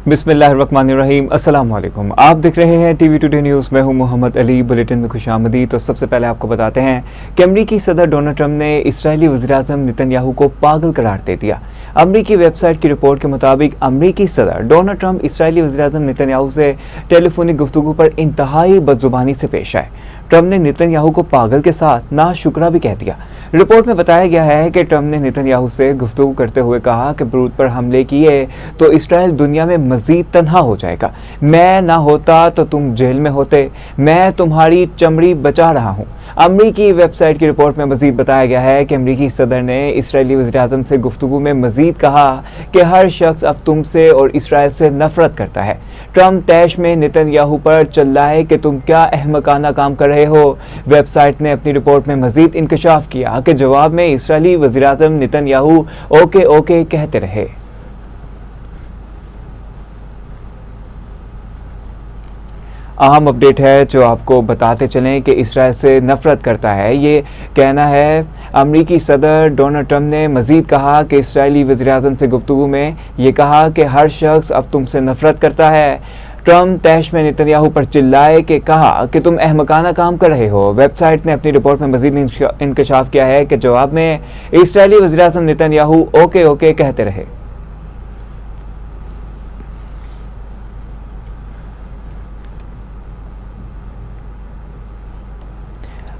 बिस्मिल्लाहिर्रहमानिर्रहीम। अस्सलाम वालेकुम। आप देख रहे हैं टीवी टुडे न्यूज़। मैं हूं मोहम्मद अली। बुलेटिन में खुशामदीद। तो सबसे पहले आपको बताते हैं कि अमरीकी सदर डोनाल्ड ट्रंप ने इस्राएली वज़ीर-ए-आज़म नेतन्याहू को पागल करार दे दिया। अमरीकी वेबसाइट की रिपोर्ट के मुताबिक अमरीकी सदर डोनाल्ड ट्रंप इस्राएली वज़ीर-ए-आज़म नेतन्याहू से टेलीफोनिक गुफ्तगू पर इंतहाई बदजुबानी से पेश आए। ट्रंप ने नेतन्याहू को पागल के साथ नाशुक्रा भी कह दिया। रिपोर्ट में बताया गया है कि ट्रंप ने नेतन्याहू से गुफ्तगू करते हुए कहा कि बेरूत पर हमले किए तो इसराइल दुनिया में मजीद तन्हा हो जाएगा। मैं ना होता तो तुम जेल में होते। मैं तुम्हारी चमड़ी बचा रहा हूँ। अमरीकी वेबसाइट की रिपोर्ट में मजीद बताया गया है कि अमरीकी सदर ने इसराइली वज़ीर-ए-आज़म से गुफ्तगू में मजीद कहा कि हर शख्स अब तुमसे और इसराइल से नफरत करता है। ट्रंप तैश में नेतन्याहू पर चिल्लाए कि तुम क्या अहमकाना काम कर रहे हो। वेबसाइट ने अपनी रिपोर्ट में मजीद इंकशाफ किया कि जवाब में इसराइली वज़ीर-ए-आज़म नेतन्याहू ओके ओके कहते रहे। अहम अपडेट है जो आपको बताते चलें कि इसराइल से नफरत करता है, ये कहना है अमरीकी सदर डोनाल्ड ट्रंप ने मजीद कहा कि इसराइली वज़ीर-ए-आज़म से गुफ्तगू में ये कहा कि हर शख्स अब तुमसे नफरत करता है। ट्रंप तैश में नेतन्याहू पर चिल्लाए कि कहा कि तुम अहमकाना काम कर रहे हो। वेबसाइट ने अपनी रिपोर्ट में मजीद इंकशाफ किया है कि जवाब में इसराइली वज़ीर-ए-आज़म नेतन्याहू ओके ओके कहते रहे।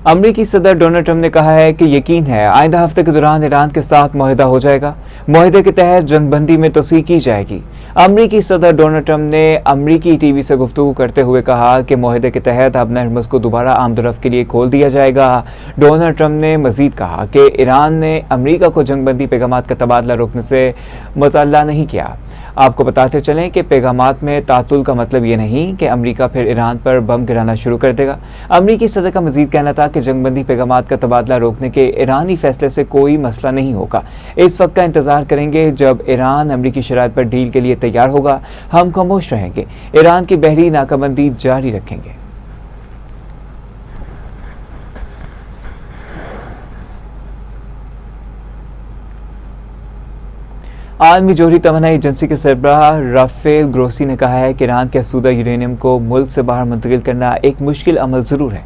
अमरीकी सदर डोनाल्ड ट्रंप ने कहा है कि यकीन है आइंदा हफ्ते के दौरान ईरान के साथ मुआहदा हो जाएगा। मुआहदे के तहत जंगबंदी में तोसी की जाएगी। अमरीकी सदर डोनाल्ड ट्रंप ने अमरीकी टीवी से गुफ्तगू करते हुए कहा कि मुआहदे के तहत अब हरमुज़ को दोबारा आमदोरफ्त के लिए खोल दिया जाएगा। डोनाल्ड ट्रंप ने मजीद कहा कि ईरान ने अमरीका को जंगबंदी पैगामात का तबादला रोकने से मुतल्ला नहीं किया। आपको बताते चलें कि पैगामात में तातुल का मतलब ये नहीं कि अमरीका फिर ईरान पर बम गिराना शुरू कर देगा। अमरीकी सदर का मजीद कहना था कि जंगबंदी पैगामात का तबादला रोकने के ईरानी फैसले से कोई मसला नहीं होगा। इस वक्त का इंतजार करेंगे जब ईरान अमरीकी शराइत पर डील के लिए तैयार होगा। हम खामोश रहेंगे। ईरान की बहरी नाकाबंदी जारी रखेंगे। आलमी जोहरी तवानाई एजेंसी के सरबराह राफेल ग्रोसी ने कहा है कि ईरान के असूदा यूरेनियम को मुल्क से बाहर मुंतकिल करना एक मुश्किल अमल ज़रूर है,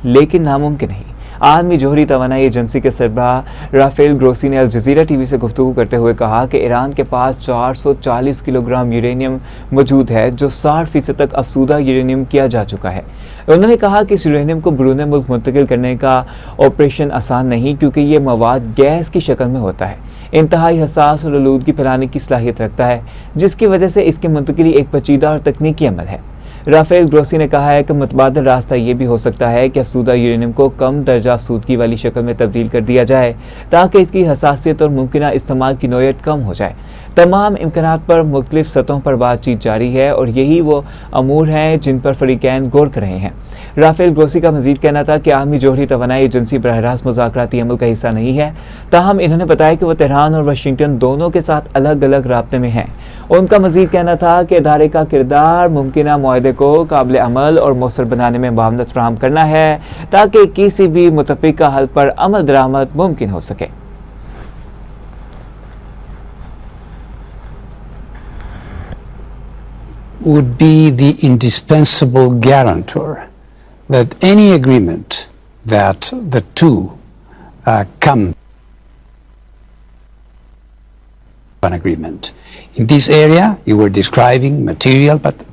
लेकिन नामुमकिन नहीं। आलमी जोहरी तवानाई एजेंसी के सरबराह राफेल ग्रोसी ने अल जज़ीरा टीवी से गुफ्तगू करते हुए कहा कि ईरान के पास 440 किलोग्राम यूरेनियम मौजूद है, जो 60% तक अफसूदा यूरेनियम किया जा चुका है। उन्होंने कहा कि इस यूरेनियम को बैरून मुल्क मुंतकिल करने का ऑपरेशन आसान नहीं, क्योंकि ये मवाद गैस की शक्ल में होता है, इंतहाई हसास और आलूदगी फैलाने की सलाहियत रखता है, जिसकी वजह से इसकी मुंतकिली एक पेचीदा और तकनीकी अमल है। राफेल ग्रोसी ने कहा है कि मुतबादिल रास्ता ये भी हो सकता है कि अफसूदा यूरेनियम को कम दर्जा अफसूदगी वाली शक्ल में तब्दील कर दिया जाए, ताकि इसकी हसासियत और मुमकिन इस्तेमाल की नौयत कम हो जाए। तमाम इम्कानात पर मुख्तलिफ सतहों पर बातचीत जारी है और यही वो अमूर हैं जिन पर फरीकैन गौर कर रहे हैं। राफेल ग्रोसी का मजीद कहना था कि आलमी जोहरी तवानाई एजेंसी बरह रास्त मुज़ाकराती अमल का हिस्सा नहीं है, ताहम इन्होंने बताया कि वह तेहरान और वाशिंगटन दोनों के साथ अलग अलग राब्ते में हैं। उनका मजीद कहना था कि इदारे का किरदार मुमकिन मुआहदे को काबिल अमल और मौसर बनाने में मामलत फराहम करना है, ताकि किसी भी मुतफ़िका हल पर अमल दरामद मुमकिन हो सके। Would be the indispensable guarantor that any agreement that the two come an agreement. In this area, you were describing material, but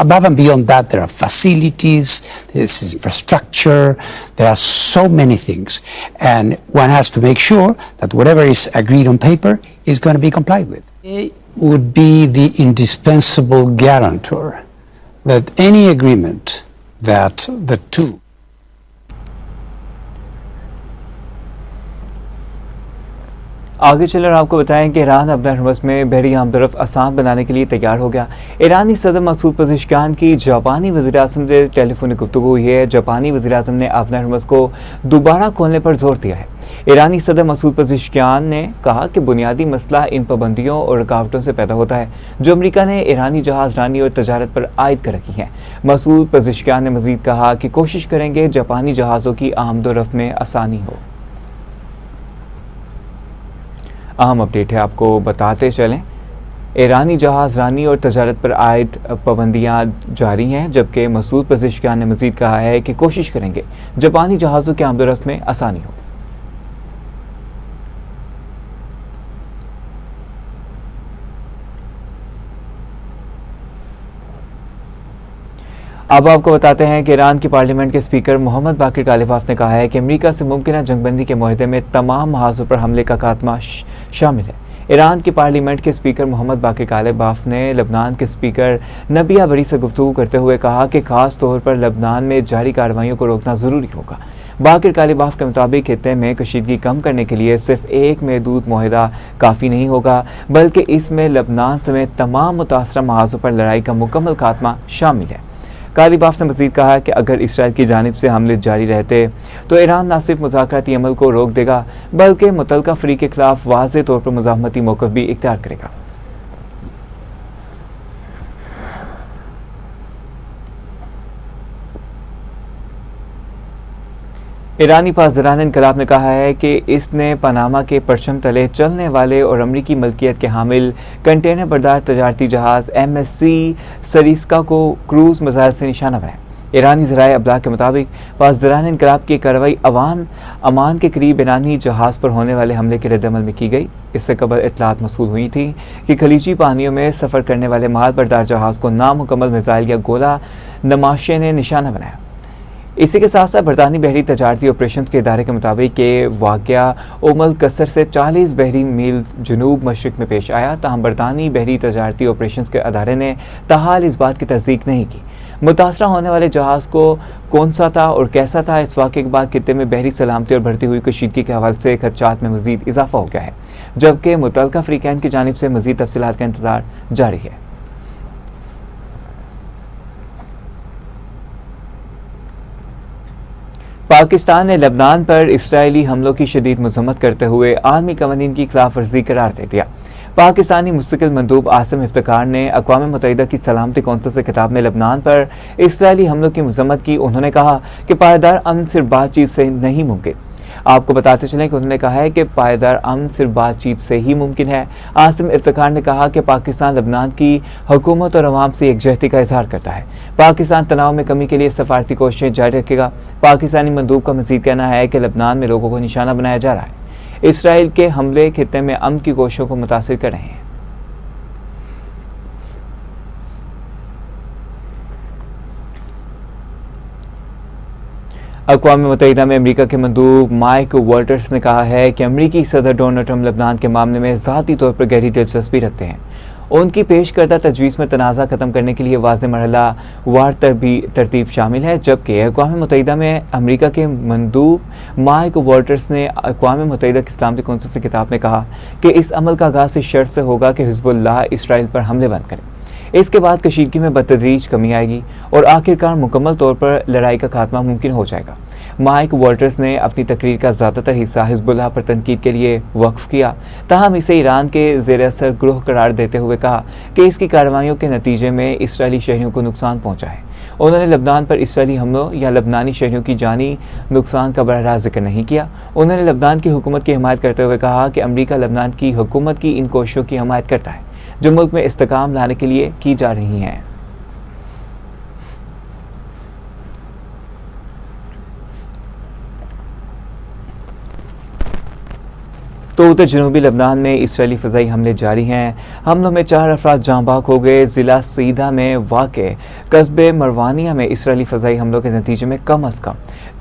above and beyond that, there are facilities, there is infrastructure, there are so many things. And one has to make sure that whatever is agreed on paper is going to be complied with. It would be the indispensable guarantor that any agreement that the two आगे चलकर आपको बताएं कि Iran अब हरमुज़ में बहरी आमदोरफ्त आसान बनाने के लिए तैयार हो गया। ईरानी सदर मसूद पज़ेश्कियान की जापानी वज़ीर-ए-आज़म से टेलीफोनिक गुफ्तगू हुई है। जापानी वज़ीर-ए-आज़म ने अब हरमुज़ को दोबारा खोलने पर जोर दिया है। ईरानी सदर मसूद पज़ेश्कियान ने कहा कि बुनियादी मसला इन पाबंदियों और रुकावटों से पैदा होता है जो अमरीका ने ईरानी जहाज रानी और तजारत पर आयद कर रखी हैं। मसूद पज़ेश्कियान ने मजीद कहा कि कोशिश करेंगे जापानी जहाज़ों की आमदोरफ्त में आसानी हो। अहम अपडेट है, आपको बताते चलें ईरानी जहाज रानी और तजारत पर आयद पाबंदियां जारी हैं, जबकि मसूद पज़ेश्कियान ने मजीद कहा है कि कोशिश करेंगे जापानी जहाज़ों के आमदोरफ्त में आसानी हो। अब आपको बताते हैं कि ईरान की पार्लियामेंट के स्पीकर मोहम्मद बाकिर कालिबाफ ने कहा है कि अमेरिका से मुमकिन जंगबंदी के मुआहदे में तमाम महाजों पर हमले का खात्मा शामिल है। ईरान की पार्लियामेंट के स्पीकर मोहम्मद बाकिर कालिबाफ ने लबनान के स्पीकर नबिया बरी से गुफ्तगू करते हुए कहा कि खास तौर पर लबनान में जारी कार्रवाइयों को रोकना जरूरी होगा। बाकिर कालिबाफ के मुताबिक खित्ते में कशीदगी कम करने के लिए सिर्फ एक महदूद मुआहदा काफ़ी नहीं होगा, बल्कि इसमें लबनान समेत तमाम मुतासरा महाजों पर लड़ाई का मुकम्मल खात्मा शामिल है। कालिबाफ ने मजीद कहा कि अगर इसराइल की जानिब से हमले जारी रहते तो ईरान न सिर्फ मुज़ाकराती अमल को रोक देगा, बल्कि मुतल्लिका फ़रीक के खिलाफ वाज़ेह तौर पर मुज़ाहमती मौक़िफ़ भी इख्तियार करेगा। ईरानी पासदारान इनकलाब ने कहा है कि इसने पनामा के परचम तले चलने वाले और अमरीकी मलकियत के हामिल कंटेनर बरदार तजारती जहाज़ MSC सरिस्का को क्रूज़ मिसाइल से निशाना बनाया। ईरानी ज़राए अबलाग के मुताबिक पासदारान इनकलाब की कार्रवाई अमान के करीब ईरानी जहाज़ पर होने वाले हमले के रद्दअमल में की गई। इससे कबल इत्तलात मौसूल हुई थी कि खलीजी पानियों में सफ़र करने वाले माल बरदार जहाज़ को नामुकम्मल मिसाइल या गोला नमाशे ने निशाना बनाया। इसी के साथ साथ बरतानी बहरी तजारती ऑपरेशन के इदारे के मुताबिक कि वाक़या उमल कसर से 40 बहरी मील जनूब मशरिक में पेश आया, ताहम बरतानी बहरी तजारती ऑपरेशन के अदारे ने ताहाल इस बात की तस्दीक नहीं की। मुतासरा होने वाले जहाज़ को कौन सा था और कैसा था, इस वाक़े के बाद खित्ते में बहरी सलामती और बढ़ती हुई कशीदगी के हवाले से खदशात में मज़ीद इजाफा हो गया है, जबकि मुतल्लिका फ़रीक़ैन की जानिब से मज़ीद तफसीलात का इंतज़ार जारी है। पाकिस्तान ने लबनान पर इसराइली हमलों की शदीद मज़म्मत करते हुए आलमी कवानीन की खिलाफ वर्जी करार दे दिया। पाकिस्तानी मुस्तकिल मंदूब आसिम इफ्तिकार ने अक़वाम मुत्तहिदा की सलामती कौंसिल से खिताब में लबनान पर इसराइली हमलों की मज़म्मत की। उन्होंने कहा कि पायदार अमन सिर्फ बातचीत से नहीं मुमकिन। आपको बताते चलें कि उन्होंने कहा है कि पायदार अमन सिर्फ बातचीत से ही मुमकिन है। आसिम इफ्तिकार ने कहा कि पाकिस्तान लबनान की हुकूमत और अवाम से यकजहती का इजहार करता है। पाकिस्तान तनाव में कमी के लिए सफारती कोशिशें जारी रखेगा। पाकिस्तानी मंदूब का मजीद कहना है कि लबनान में लोगों को निशाना बनाया जा रहा है। इसराइल के हमले खित्ते में अमन की कोशिशों को मुतासिर कर रहे हैं। अक़वाम मुत्तहिदा में अमेरिका के मंदूब माइक वॉल्टर्स ने कहा है कि अमेरिकी सदर डोनाल्ड ट्रंप लबनान के मामले में ज़ाती तौर पर गहरी दिलचस्पी रखते हैं। उनकी पेश करदा तजवीज़ में तनाज़ा ख़त्म करने के लिए वाज़ेह मरहला वार तरतीब शामिल है, जबकि अक़वाम मुत्तहिदा में अमेरिका के मंदूब माइक वॉल्टर्स ने अक़वाम मुत्तहिदा की सलामती कौंसिल से खिताब में कहा कि इस अमल का आगाज़ इस शर्त से होगा कि हिज़्बुल्लाह इसराइल पर हमले बंद करे। इसके बाद कशीदगी में बतदरीज कमी आएगी और आखिरकार मुकम्मल तौर पर लड़ाई का खात्मा मुमकिन हो जाएगा। माइक वॉल्टर्स ने अपनी तकरीर का ज़्यादातर हिस्सा हिज़्बुल्लाह पर तनकीद के लिए वक्फ किया, ताहम इसे ईरान के ज़ेर असर ग्रोह करार देते हुए कहा कि इसकी कार्रवाइयों के नतीजे में इसराइली शहरियों को नुकसान पहुँचा है। उन्होंने लबनान पर इसराइली हमलों या लबनानी शहरियों की जानी नुकसान का बराह रास्त जिक्र नहीं किया। उन्होंने लबनान की हुकूमत की हिमायत करते हुए कहा कि अमेरिका लबनान की हुकूमत की इन कोशिशों की हिमायत करता है जो मुल्क में इस्तेकाम लाने के लिए की जा रही हैं। तो उधर जनूबी लबनान में इसराइली फ़ज़ाई हमले जारी हैं। हमलों में 4 अफराद जाँ बाग हो गए। ज़िला सीधा में वाक़े कस्बे मरवानिया में इसराइली फ़ज़ाई हमलों के नतीजे में कम अज़ कम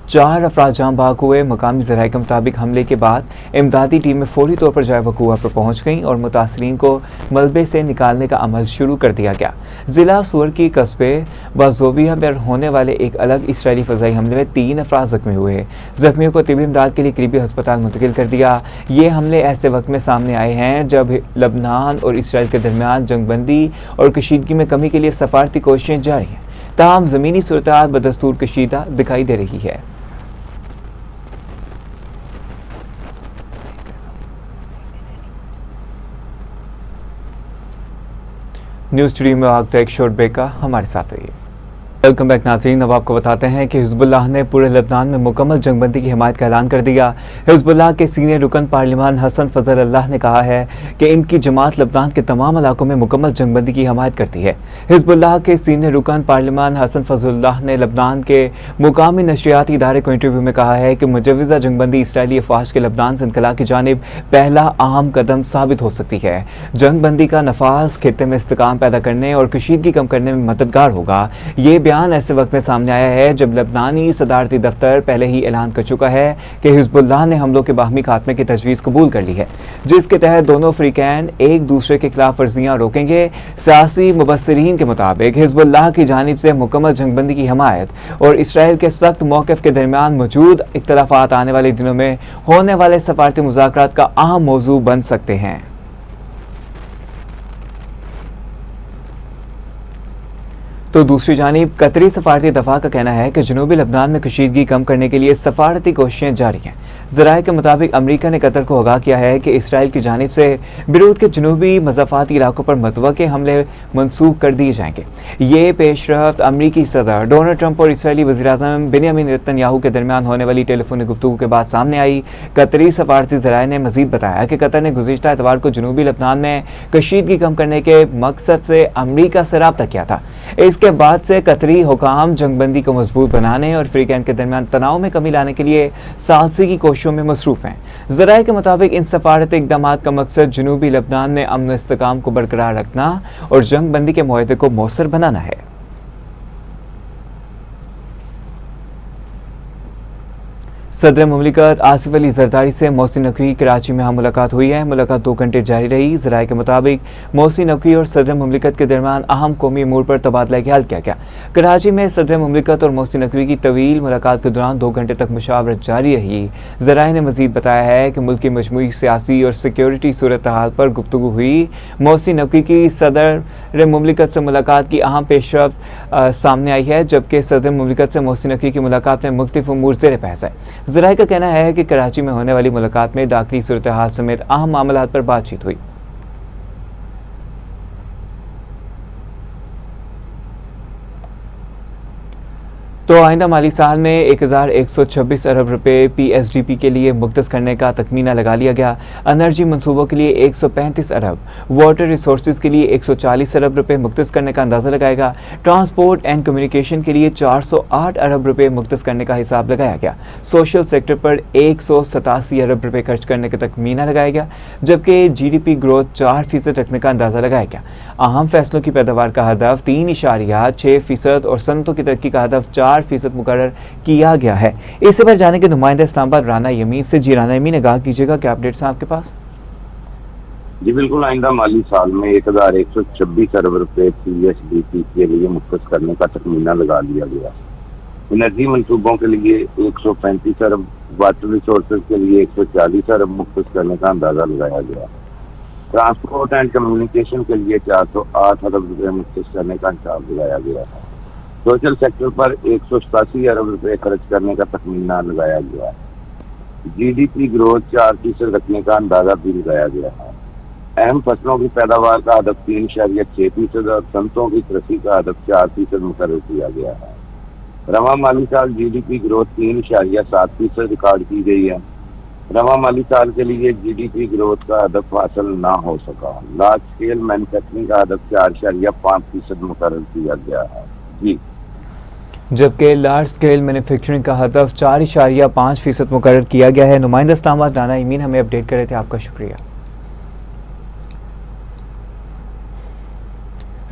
4 अफराद जाँ बाग हुए। मकामी ज़राए के मुताबिक हमले के बाद इमदादी टीमें फौरी तौर पर जाए वक़ूआ पर पहुँच गईं और मुतासरीन को मलबे से निकालने का अमल शुरू कर दिया गया। ज़िला सुअर की कस्बे बाजोविया में होने वाले एक अलग इसराइली फ़ज़ाई हमले में 3 अफराद ज़ख्मी हुए। ज़ख्मियों को तिब्बी इमदाद के लिए करीबी अस्पताल मुंतकिल कर दिया। ये हमले ऐसे वक्त में सामने आए हैं जब लबनान और इसराइल के दरमियान जंगबंदी और कशीदगी में कमी के लिए सफारती कोशिशें जारी हैं, ताहम ज़मीनी सूरत बदस्तूर कशीदा दिखाई दे रही है। न्यूज़ स्टूडियो में वक्त एक शॉर्ट ब्रेक का, हमारे साथ रहिए। वेलकम बैक नाज़रीन। अब आपको बताते हैं कि हिज़्बुल्लाह ने पूरे लेबनान में मुकम्मल जंगबंदी की हिमायत का ऐलान कर दिया। हिज़्बुल्लाह के सीनियर रुकन पार्लिमान हसन फजल अल्लाह ने कहा है कि इनकी जमात लेबनान के तमाम इलाकों में मुकम्मल जंगबंदी की हिमायत करती है। हिज़्बुल्लाह के सीनियर रुकन पार्लिमान हसन फजल अल्लाह ने लेबनान के मुकामी नशरियाती इदारे को इंटरव्यू में कहा है कि मुजवज़ा जंगबंदी इसराइली अफवाज के लेबनान से इनकला की जानिब पहला अहम कदम साबित हो सकती है। जंगबंदी का नफाज खित्ते में इस्तेकाम पैदा करने और कशीदगी कम करने में मददगार होगा। ये बयान ऐसे वक्त में सामने आया है जब लेबनानी सदारती दफ्तर पहले ही ऐलान कर चुका है कि हिज़्बुल्लाह ने हमलों के बाहमी खात्मे की तजवीज़ कबूल कर ली है, जिसके तहत दोनों फ्रीकैन एक दूसरे के खिलाफ वर्जियाँ रोकेंगे। सियासी मुबस्सिरीन के मुताबिक हिज़्बुल्लाह की जानिब से मुकम्मल जंगबंदी की हिमायत और इसराइल के सख्त मौक़िफ़ के दरमियान मौजूद इख्तलाफात आने वाले दिनों में होने वाले सफारती मुज़ाकरात का अहम मौजू बन सकते हैं। तो दूसरी जानिब कतरी सफारती दफा का कहना है कि जनूबी लेबनान में कशीदगी कम करने के लिए सफारती कोशिशें जारी हैं। ज़राए के मुताबिक अमरीका ने कतर को आगाह किया है कि इसराइल की जानिब से बेरूत के जनूबी मज़ाफ़ाती इलाकों पर मतवक़्क़े हमले मनसूख कर दिए जाएंगे। ये पेशरफ्त अमरीकी सदर डोनाल्ड ट्रंप और इसराइली वज़ीर-ए-आज़म बेंयामिन नेतन्याहू के दरमियान होने वाली टेलीफोनिक गुफ्तगू के बाद सामने आई। कतरी सफारती ज़राए ने मज़ीद बताया कि कतर ने गुज़िश्ता एतवार को जनूबी लेबनान में कशीदगी कम करने के मकसद से अमरीका से राब्ता किया था। इसके बाद से कतरी हुकाम जंगबंदी को मजबूत बनाने और फ्रीकैन के दरमियान तनाव में कमी लाने के लिए सालसी की कोशिशों में मसरूफ हैं। ज़राए के मुताबिक इन सफारती इक़दाम का मकसद जनूबी लेबनान में अमन इस्तेकाम को बरकरार रखना और जंगबंदी के मुआहदे को मौसर बनाना है। सदर मुमलिकत आसिफ अली जरदारी से मोहसिन नकवी कराची में मुलाकात हुई है। मुलाकात 2 घंटे जारी रही। ज़राए के मुताबिक मोहसिन नकवी और सदर मुमलिकत के दरमियान अहम कौमी अमूर पर तबादला ख्याल किया गया। कराची में सदर मुमलिकत और मोहसिन नकवी की तवील मुलाकात के दौरान 2 घंटे तक मुशावरत जारी रही। ज़राए ने मजीद बताया है कि मुल्क की मजमूई सियासी और सिक्योरिटी सूरत हाल पर गुफ्तगू हुई। मोहसिन नकवी की सदर मुमलिकत से मुलाकात की अहम पेशरफ्त सामने आई है, जबकि सदर मुमलिकत से मोहसिन नकवी की मुलाकात में मुख्तलिफ अमूर ज़ेर बहस है। ज़राए का कहना है कि कराची में होने वाली मुलाकात में दाखिली सूरत हाल समेत अहम मामलात पर बातचीत हुई। तो आइंदा माली साल में 1126 अरब रुपए PSDP के लिए मुख्तस करने का तखमीना लगा लिया गया। एनर्जी मनसूबों के लिए 135 अरब, वाटर रिसोर्सेज के लिए 140 अरब रुपए मुख्तस करने का अंदाज़ा लगाएगा। ट्रांसपोर्ट एंड कम्युनिकेशन के लिए 408 अरब रुपए मुख्तस करने का हिसाब लगाया गया। सोशल सेक्टर पर 187 अरब रुपए खर्च करने का तखमीना लगाया गया, जबकि GDP ग्रोथ 4% रखने का अंदाज़ा लगाया गया। अहम फैसलों की पैदावार का हदफ 3.6% और सनतों की तरक्की का हदफ 4% मुकर्रर किया गया है। इससे पर जाने के नुमाइंदा इस्लामाबाद राना यमीन से। जी राना यमीन, आगाह कीजिएगा, क्या अपडेट्स हैं आपके पास? जी बिल्कुल, आइंदा माली साल में 1126 अरब रुपए PSDP के लिए मुख्तस करने का तखमीना लगा लिया गया। एनर्जी मनसूबों के लिए 135 अरब, वाटर रिसोर्सेज के लिए 140 अरब मुख्तस करने का अंदाजा लगाया गया। ट्रांसपोर्ट एंड कम्युनिकेशन के लिए 408 अरब रुपए मुख्तस करने का हिसाब लगाया गया है। सोशल सेक्टर पर 187 अरब रुपए खर्च करने का तखमीना लगाया गया है। GDP ग्रोथ 4% रखने का अंदाजा भी लगाया गया है। अहम फसलों की पैदावार का हदफ 3.6% और सनतों की तरक्की का हदफ 4% मुकर्रर किया गया है। रवा माली साल GDP ग्रोथ 3.7% रिकॉर्ड की गई है। रवा माली साल के लिए GDP ग्रोथ का हदफ हासिल ना हो सका। लार्ज स्केल मैन्युफैक्चरिंग का हदफ 4.5% मुकर्रर किया गया है। जी, जबकि लार्ज स्केल मैन्युफैक्चरिंग का हदफ 4.5% मुकर्रर किया गया है। नुमाइंदा इस्लामाबाद राना यमीन हमें अपडेट कर रहे थे, आपका शुक्रिया।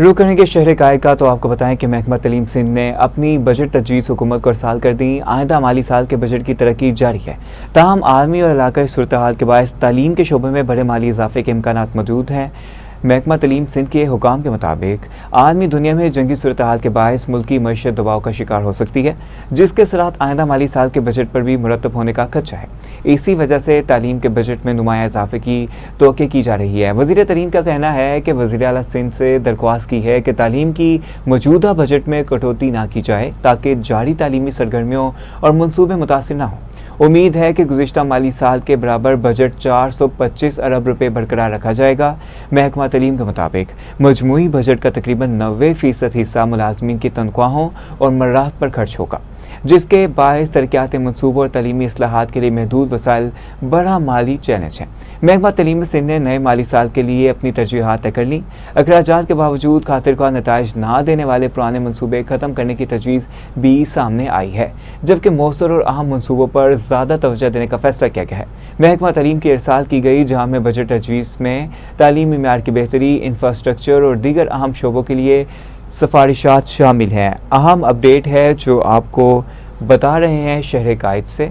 रुक करने के शहर कायका तो आपको बताएं कि महकमा तलीम सिंध ने अपनी बजट तजवीज़ हुकूमत को अरसाल कर दी। आइंदा माली साल के बजट की तरक्की जारी है, ताहम आलमी और इलाकाई सूरत हाल के बायस तालीम के शोबे में बड़े माली इजाफे के इम्कान मौजूद हैं। महकमा तलीम सिंध के हुकाम के मुताबिक आलमी दुनिया में जंगी सूरत हाल के बायस मुल्की मईशत दबाव का शिकार हो सकती है, जिसके असरात आइंदा माली साल के बजट पर भी मुरतब होने का खदशा है। इसी वजह से तालीम के बजट में नुमाया इजाफे की तौक़ी की जा रही है। वज़ीर तरीन का कहना है कि वज़ीर आला सिंध से दरख्वास्त की है कि तालीम की मौजूदा बजट में कटौती ना की जाए, ताकि जारी तालीमी सरगर्मियों और मनसूबे मुतासिर ना हों। उम्मीद है कि गुज़िश्ता माली साल के बराबर बजट 425 अरब रुपए बरकरार रखा जाएगा। महकमा तालीम के मुताबिक मजमूई बजट का तकरीबन 90% हिस्सा मुलाजमीन की तनख्वाहों और मर्रात पर खर्च होगा, जिसके बायस तरक्याती मनसूबों और तलीमी इस्लाहात के लिए महदूद वसाइल बड़ा माली चैलेंज है। महकमा तालीम सिंध ने नए माली साल के लिए अपनी तरजीहात तय कर ली। अखराजात के बावजूद खातिरख्वाह नताइज ना देने वाले पुराने मनसूबे ख़त्म करने की तजवीज़ भी सामने आई है, जबकि मौसर और अहम मनसूबों पर ज़्यादा तवज्जो देने का फैसला किया गया है। महकमा तालीम की इरसाल की गई जामे बजट तजवीज़ में तालीमी मेयार की बेहतरी, इंफ्रास्ट्रक्चर और दीगर अहम शोबों के लिए सिफारिशात शामिल हैं। अहम अपडेट है जो आपको बता रहे हैं शहर कायद से,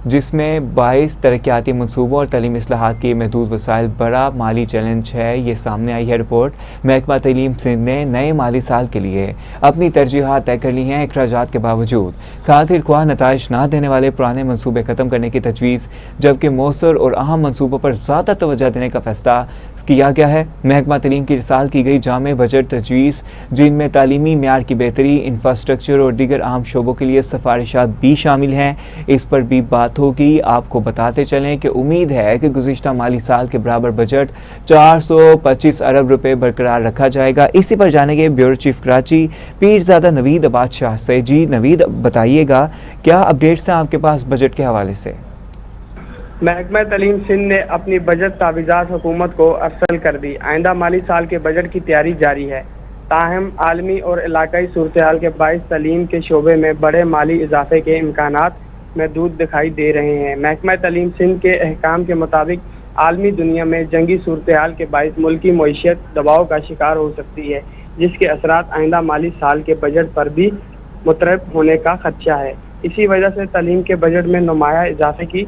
जिसमें 22 तरक्याती मनसूबों और तलीमी इस्लाहात की महदूद वसाइल बड़ा माली चैलेंज है। ये सामने आई है रिपोर्ट। महकमा तालीम सिंध ने नए माली साल के लिए अपनी तरजीहात तय कर ली हैं। अखराजात के बावजूद खातिर ख्वाह नताइज ना देने वाले पुराने मनसूबे ख़त्म करने की तजवीज़, जबकि मौसर और अहम मनसूबों पर ज़्यादा तवज्जो देने का फैसला किया गया है। महकमा तालीम की इरसाल की गई जामे बजट तजवीज़, जिनमें तालीमी मेयार की बेहतरी, इंफ्रास्ट्रक्चर और दीगर अहम शोबों के लिए सिफारिशात भी शामिल हैं, इस पर भी बात होगी। आपको बताते चलें कि उम्मीद है कि गुज़िश्ता माली साल के बराबर बजट 425 अरब रुपए बरकरार रखा जाएगा। इसी पर जानेंगे ब्यूरो चीफ कराची पीरज़ादा नवीद बादशाह से। जी नवीद, बताइएगा क्या अपडेट्स हैं आपके पास बजट के हवाले से? महकमा तालीम सिंध ने अपनी बजट तावीज़ात हुकूमत को अरसल कर दी। आइंदा माली साल के बजट की तैयारी जारी है। ताहम आलमी और इलाकाई सूरत हाल के बाइस तालीम के शोबे में बड़े माली इजाफे के इम्कानात महदूद दिखाई दे रहे हैं। महकमा तालीम सिंध के अहकाम के मुताबिक आलमी दुनिया में जंगी सूरत हाल के बाइस मुल्की मईशत दबाव का शिकार हो सकती है, जिसके असरात आइंदा माली साल के बजट पर भी मुतरब होने का खदशा है। इसी वजह से तालीम के बजट में नुमाया इजाफे की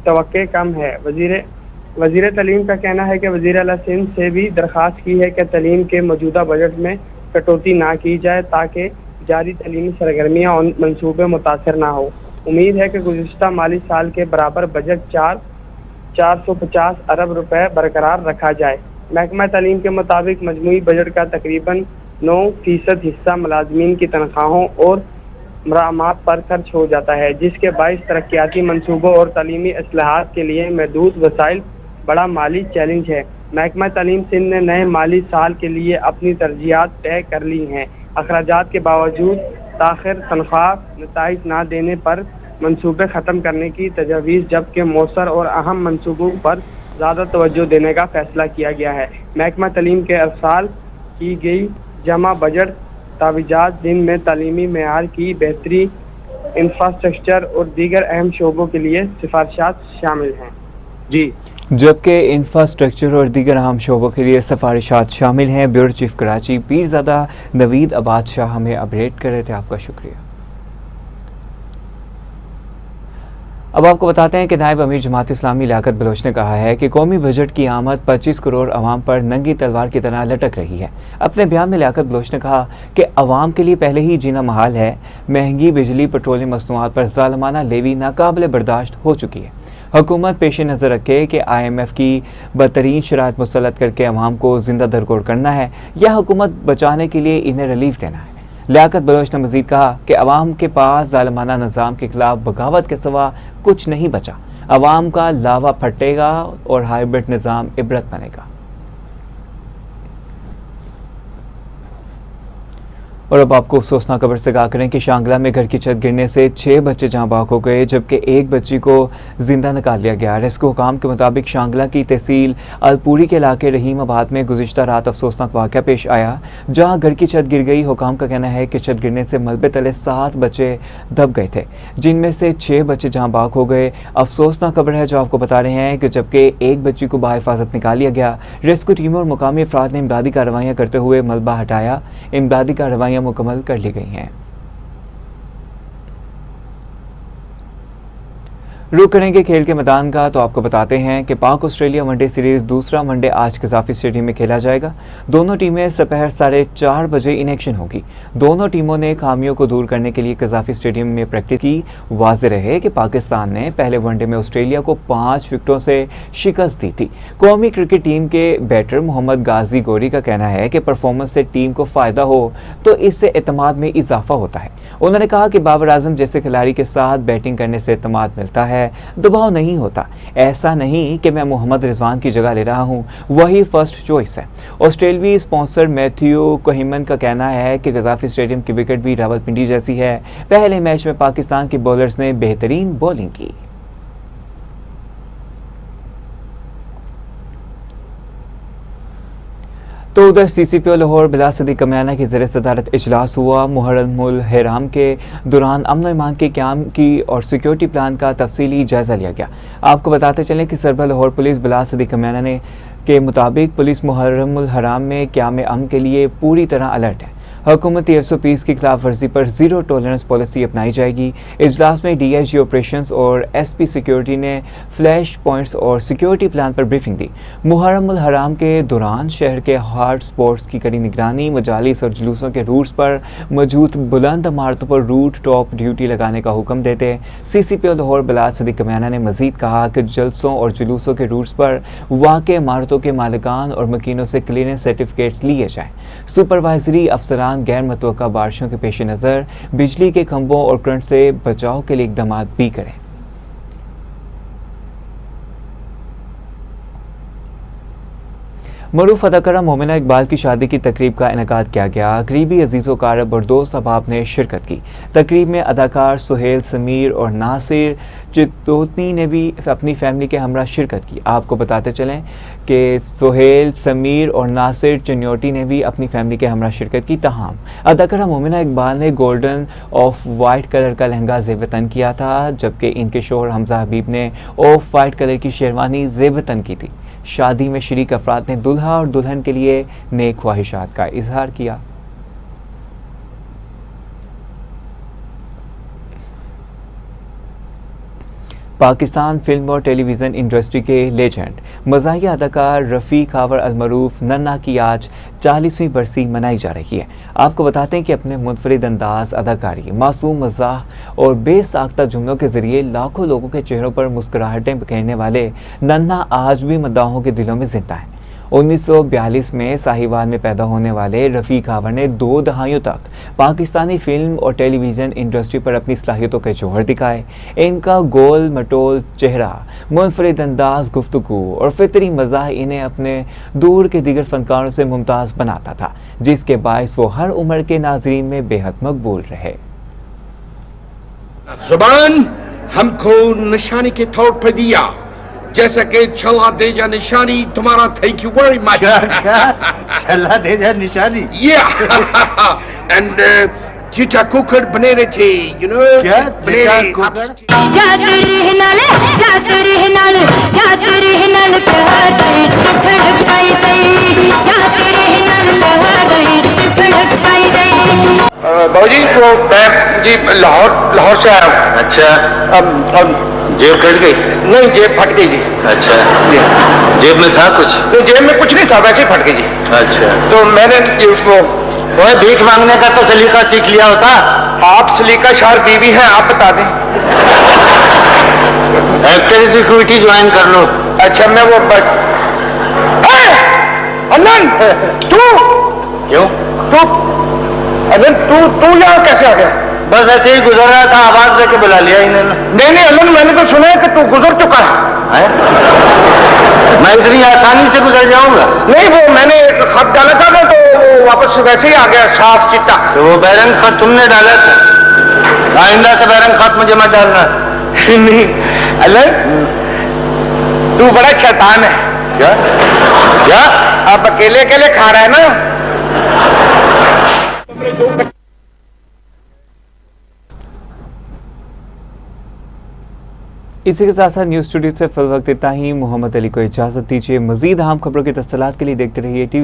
तवक्के कम है। वजीर तालीम का कहना है कि वज़ीर आला सिंध से भी दरख्वास्त की है कि तालीम के मौजूदा बजट में कटौती ना की जाए, ताकि जारी तालीमी सरगर्मियाँ और मनसूबे मुतासर ना हो। उम्मीद है कि गुज़िश्ता माली साल के बराबर बजट 450 अरब रुपए बरकरार रखा जाए। महकमा तालीम के मुताबिक मजमूई बजट का तकरीबन 9% हिस्सा मुलाजमीन की तनख्वाहों और मरामात पर खर्च हो जाता है, जिसके बाइस तरक्याती मनसूबों और तालीमी इस्लाहात के लिए महदूद वसाइल बड़ा माली चैलेंज है। महकमा तालीम सिंध ने नए माली साल के लिए अपनी तरजीहात तय कर ली हैं। अखराजात के बावजूद ताखिर तनख्वाह नताइज ना देने पर मनसूबे ख़त्म करने की तजवीज़, जबकि मौसर और अहम मनसूबों पर ज़्यादा तवज्जो देने का फैसला किया गया है। महकमा तालीम के अरसाल की गई जमा बजट तावीज़ात दिन में तालीमी मेयार की बेहतरी, इंफ्रास्ट्रक्चर और दीगर अहम शोबों के लिए सिफारिशात शामिल हैं। जी, जबकि इंफ्रास्ट्रक्चर और दीगर अहम शोबों के लिए सिफारिशात शामिल हैं। ब्यूरो चीफ कराची पीरज़ादा नवीद बादशाह हमें अपडेट कर रहे थे। आपका शुक्रिया। अब आपको बताते हैं कि नायब अमीर जमात इस्लामी लियाकत बलोच ने कहा है कि कौमी बजट की आमद 25 करोड़ अवाम पर नंगी तलवार की तरह लटक रही है। अपने बयान में लियाकत बलोच ने कहा कि अवाम के लिए पहले ही जीना महाल है। महंगी बिजली, पेट्रोलियम मसनूआत पर ज़ालिमाना लेवी नाकाबिले बर्दाश्त हो चुकी है। हुकूमत पेश नज़र रखे कि IMF की बदतरीन शराइत मुसल्लत करके अवाम को जिंदा दरगोर करना है या हुकूमत बचाने के लिए इन्हें रिलीफ देना है। लियाकत बलोच ने मजीद कहा कि अवाम के पास ज़ालिमाना निज़ाम के खिलाफ बगावत के सिवा कुछ नहीं बचा। अवाम का लावा फटेगा और हाइब्रिड निज़ाम इबरत बनेगा। और अब आपको अफसोसनाक खबर से आगाह करें कि शांगला में घर की छत गिरने से 6 बच्चे जहां बाग हो गए, जबकि एक बच्ची को जिंदा निकाल लिया गया। रेस्क्यू हुकाम के मुताबिक शांगला की तहसील अलपुरी के इलाके रहीमाबाद में गुज़िश्ता रात अफसोसनाक वाक़या पेश आया, जहां घर की छत गिर गई। हुकाम का कहना है कि छत गिरने से मलबे तले 7 बच्चे दब गए थे, जिनमें से 6 बच्चे जहां बाग हो गए। अफसोसनाक खबर है जो आपको बता रहे हैं कि जबकि एक बच्ची को बाहिफाजत निकाल लिया गया। रेस्क्यू टीमों और मुकामी अफराद ने इमदादी कार्रवाइयाँ करते हुए मलबा हटाया। इमदादी कार्रवाइयाँ मुकम्मल कर ली गई हैं। रुक करेंगे खेल के मैदान का, तो आपको बताते हैं कि पाक ऑस्ट्रेलिया वनडे सीरीज दूसरा वनडे आज कज़ाफी स्टेडियम में खेला जाएगा। दोनों टीमें दोपहर 4:30 बजे इन एक्शन होगी। दोनों टीमों ने खामियों को दूर करने के लिए कज़ाफी स्टेडियम में प्रैक्टिस की। वाज़ेह रहे कि पाकिस्तान ने पहले वनडे में ऑस्ट्रेलिया को 5 विकेटों से शिकस्त दी थी। कौमी क्रिकेट टीम के बैटर मोहम्मद गाजी गोरी का कहना है कि परफॉर्मेंस से टीम को फ़ायदा हो तो इससे एतमाद में इजाफा होता है। उन्होंने कहा कि बाबर आजम जैसे खिलाड़ी के साथ बैटिंग करने से एतमाद मिलता है, दबाव नहीं होता। ऐसा नहीं कि मैं मोहम्मद रिजवान की जगह ले रहा हूं, वही फर्स्ट चॉइस है। ऑस्ट्रेलियाई स्पॉन्सर मैथ्यू कोहिमन का कहना है कि कज़ाफी स्टेडियम की विकेट भी रावलपिंडी जैसी है। पहले मैच में पाकिस्तान के बॉलर्स ने बेहतरीन बॉलिंग की। तो उधर CCPO लाहौर बिला सदीक कमयाना की ज़ेर सदारत इजलास हुआ। मुहर्रमुल हराम के दौरान अमन ईमान के क़याम की और सिक्योरिटी प्लान का तफसीली जायज़ा लिया गया। आपको बताते चलें कि सरबराह लाहौर पुलिस बिला सदीक कमयाना ने के मुताबिक पुलिस मुहर्रमुल हराम में क़याम अमन के लिए पूरी तरह अलर्ट है। हुकूमती SOPs की खिलाफ वर्जी पर ज़ीरो टॉलरेंस पॉलिसी अपनाई जाएगी। इजलास में DIG ऑपरेशंस और SP सिक्योरिटी ने फ्लैश पॉइंट्स और सिक्योरिटी प्लान पर ब्रीफिंग दी। मुहर्रमुल हराम के दौरान शहर के हॉट स्पॉट्स की कड़ी निगरानी, मजालिस और जुलूसों के रूट्स पर मौजूद बुलंद इमारतों पर रूट टॉप ड्यूटी लगाने का हुक्म देते CCPO लाहौर बिला सदीक कमयाना ने मजीद कहा कि जलसों और जुलूसों के रूट्स पर वाक़ इमारतों के मालिकान और मकीनों से क्लीयरेंस सर्टिफिकेट्स लिए जाएँ। सुपरवाइजरी अफसरान गैर मुतवक्का बारिशों के पेश नज़र बिजली के खंभों और करंट से बचाव के लिए इक़दाम भी करें। मरूफ अदाकारा मोमिना इकबाल की शादी की तकरीब का इनेकाद किया गया। करीबी अजीज़ो कारब और दोस्त अहबाब ने शिरकत की। तकरीब में अदाकार सुहेल, समीर और नासिर चित्तोतनी ने भी अपनी फैमिली के हमरा शिरकत की। आपको बताते चलें कि सुहेल, समीर और नासिर चिन्योटी ने भी अपनी फैमिली के हमरा शिरकत की। तमाम अदाकारा मोमिना इकबाल ने गोल्डन ऑफ वाइट कलर का लहंगा ज़ेब-ए-तन किया था, जबकि इनके शोहर हमजा हबीब ने ऑफ वाइट कलर की शेरवानी ज़ेब-ए-तन की थी। शादी में शरीक अफराद ने दुल्हा और दुल्हन के लिए नेक ख्वाहिशात का इजहार किया। पाकिस्तान फिल्म और टेलीविज़न इंडस्ट्री के लेजेंड मज़ाहिया अदाकार रफ़ी खावर अलमरूफ नन्ना की आज 40वीं बरसी मनाई जा रही है। आपको बताते हैं कि अपने मुनफरिद अंदाज, अदाकारी, मासूम मज़ाह और बेसाख्ता जुमलों के ज़रिए लाखों लोगों के चेहरों पर मुस्कुराहटें बिखेरने वाले नन्ना आज भी मद्दाहों के दिलों में जिंदा है। 1942 में साहिवाल में पैदा होने वाले रफ़ी खावर ने 2 दहाइयों तक पाकिस्तानी फिल्म और टेलीविज़न इंडस्ट्री पर अपनी सलाहियतों के जौहर दिखाए। इनका गोल मटोल चेहरा, मुनफरिद अंदाज गुफ्तगू और फितरी मज़ाह इन्हें अपने दूर के दीगर फनकारों से मुमताज़ बनाता था, जिसके बायस वो हर उम्र के नाजरीन में बेहद मकबूल रहे। जुबान हमको निशानी के तौर पर दिया, जैसा कि छला दे जा निशानी तुम्हारा। Thank you very much. छला दे जा निशानी? एंड चीटा कुकर बने रहे थे, यू नो। क्या चीटा कुकर? जाते रहना ले, जाते रहना ले, जाते रहना ले, धड़काई दे, जाते रहना ले, धड़काई दे। बाबूजी वो मैं जी लाहौर से आया हूँ। अच्छा, अब जेब कट गई? नहीं, जेब फट गई जी। अच्छा, जेब में था कुछ? नहीं, जेब में कुछ नहीं था, वैसे ही फट गई जी। अच्छा, तो मैंने वो भीख मांगने का तो सलीका सीख लिया होता। आप सलीका शार बीवी हैं, आप बता दें। एक्टर सिक्योरिटी ज्वाइन कर लो। अच्छा, मैं वो अनंत, तू क्यों? तू यहाँ कैसे आ गया? बस ऐसे ही गुजर रहा था, आवाज देके बुला लिया इन्होंने। नहीं अनंत, मैंने तो सुना है कि तू गुजर चुका है। मैं इतनी आसानी से गुजर जाऊंगा? नहीं, वो मैंने एक खत डाला था ना, तो वो वापस वैसे ही आ गया, साफ चिट्टा। तो वो बैरंग खत तुमने डाला था? आइंदा से बैरंग खत मुझे मत डालना। नहीं अनंत, तू बड़ा शैतान है। क्या क्या? आप अकेले अकेले खा रहा है ना। इसी के साथ साथ न्यूज़ स्टूडियो से फिल वक्त इतना ही। मोहम्मद अली को इजाज़त दीजिए। मज़ीद अहम खबरों की तफसीलात के लिए देखते रहिए TV।